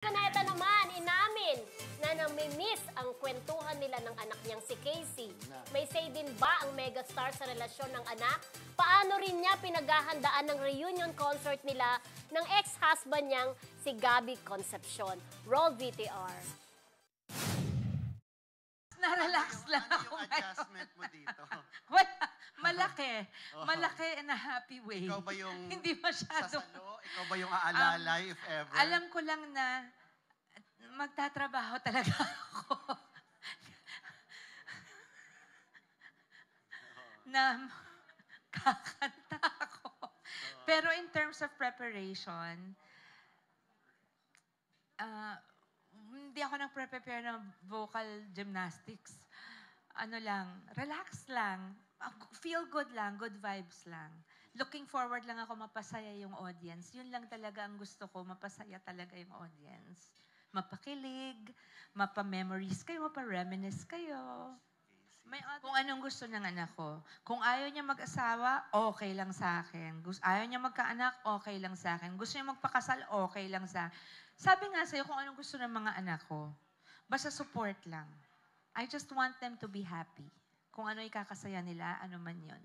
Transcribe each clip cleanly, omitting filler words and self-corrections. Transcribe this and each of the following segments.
Cuneta naman, inamin na namimiss ang kwentuhan nila ng anak niyang si Casey. May say din ba ang megastar sa relasyon ng anak? Paano rin niya pinaghahandaan ng reunion concert nila ng ex-husband niyang si Gabby Concepcion? Roll VTR. Na-relax lang ano ako yung adjustment mo dito? Wala. Malaki. Malaki in a happy way. Ikaw ba yung Hindi masyado. sasalo? Ikaw ba yung aalala, if ever? Alam ko lang na magtatrabaho talaga ako. Na kakanta ako. Pero in terms of preparation, hindi ako nag-prepare ng vocal gymnastics. Ano lang, relax lang. Feel good lang, good vibes lang. Looking forward lang ako mapasaya yung audience. Yun lang talaga ang gusto ko, mapasaya talaga yung audience. Mapakilig, mapa-memories kayo, mapa-reminisce kayo. Kung anong gusto ng anak ko. Kung ayaw niya mag-asawa, okay lang sa akin. Ayaw niya magkaanak, okay lang sa akin. Gusto niya magpakasal, okay lang sa akin. Sabi nga sa'yo kung anong gusto ng mga anak ko. Basta support lang. I just want them to be happy. Kung ano ikakasaya nila, ano man yun.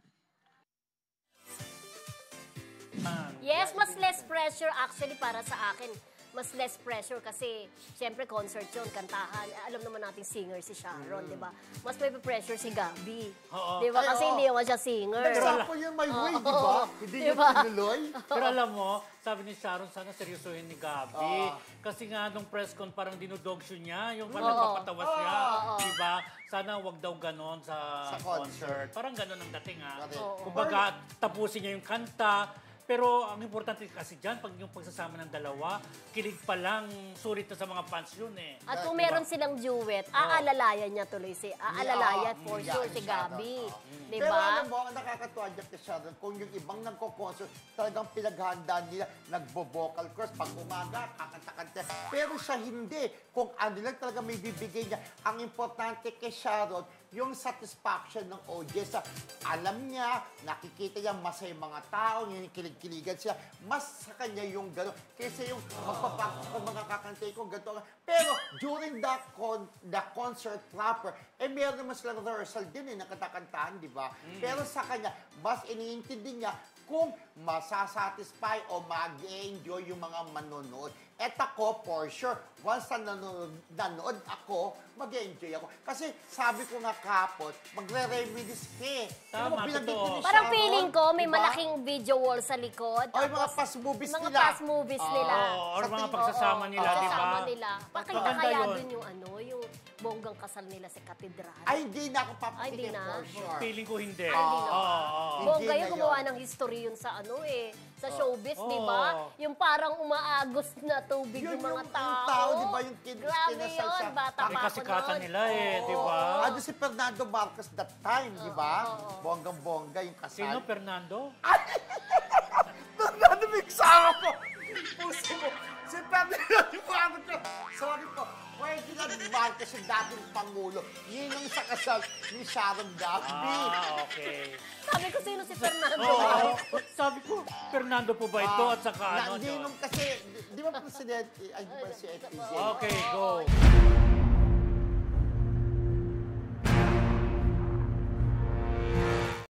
Yes, mas less pressure actually para sa akin. Mas less pressure kasi, siyempre, concert yun, kantahan. Alam naman natin singer si Sharon, di ba? Mas may pressure si Gabby. Di ba? Kasi hindi naman siya singer. Nagsapo yun my way, di ba? Hindi niya tinuloy. Pero alam mo, sabi ni Sharon, sana seryosohin ni Gabby. Kasi nga, nung press con, parang dinodog-show niya. Yung parang papatawas niya. Di ba? Sana wag daw ganon sa concert. Parang ganon ang dating, ha? Kumbaga, tapusin niya yung kanta. Pero ang importante kasi dyan, pag yung pagsasama ng dalawa, kilig pa lang, sulit na sa mga fans yun eh. At kung meron silang duet, aalalayan niya tuloy aalalayan for sure si Gabby. Diba? Pero alam mo, nakakatuwa dyan kay Sharon, kung yung ibang nagko-concert, talagang pinaghahandaan nila, nagbo-vocal chorus, pag umaga, kakanta-kanta. Pero siya hindi. Kung ano lang talaga may bibigay niya, ang importante kay Sharon, yung satisfaction ng audience. Alam niya, nakikita niya masaya mga tao, yung kilig-kiligan sila. Mas sa kanya yung gano'n. Kaysa yung magpapakos ko, mga kakantay ko, gano'n. Pero during the concert proper, meron naman silang rehearsal din na kanta-kantahan, di ba? Pero sa kanya, mas iniintindi niya kung masasatisfy o mag-enjoy yung mga manonood. At ako, for sure, once na nanonood ako, mag-enjoy ako. Kasi sabi ko nga kapon, magre-reminisce ka eh. Tama, totoo. Parang feeling ko, may malaking video wall sa likod. O yung mga past movies nila. Mga past movies nila. Or mga pagsasama nila, di ba? Pagsasama nila. Pakita Maganda kaya yun. dun yung bonggang kasal nila sa katedral. Ay, hindi na ako Ay, papakitin hindi na. for sure. Feeling ko hindi. Hindi na. Bongga Hindi yung na gumawa yun. ng history yun sa sa showbiz, di ba? Yung parang umaagos na tubig yung mga tao. Yung tao, di ba? Yung Grabe kinasal yun, sa... bata pa ako Kasikatan nun. nila eh, di ba? Ano si Fernando Marcos that time, di ba? Bonggang-bongga yung kasal. Sino, Fernando? Fernando, may kasama ko! Puso ko! Si Fernando Marcos ko! Sorry po. Pwede na Marcos yung dating Pangulo. Yun yung sa kasal ni Sharon Gabby. Okay. Sabi ko, sino si Fernando? Sabi ko, Fernando po ba ito? At saka ano? Hindi nung kasi, di ba presidente, ay di ba si FPJ? Okay, go.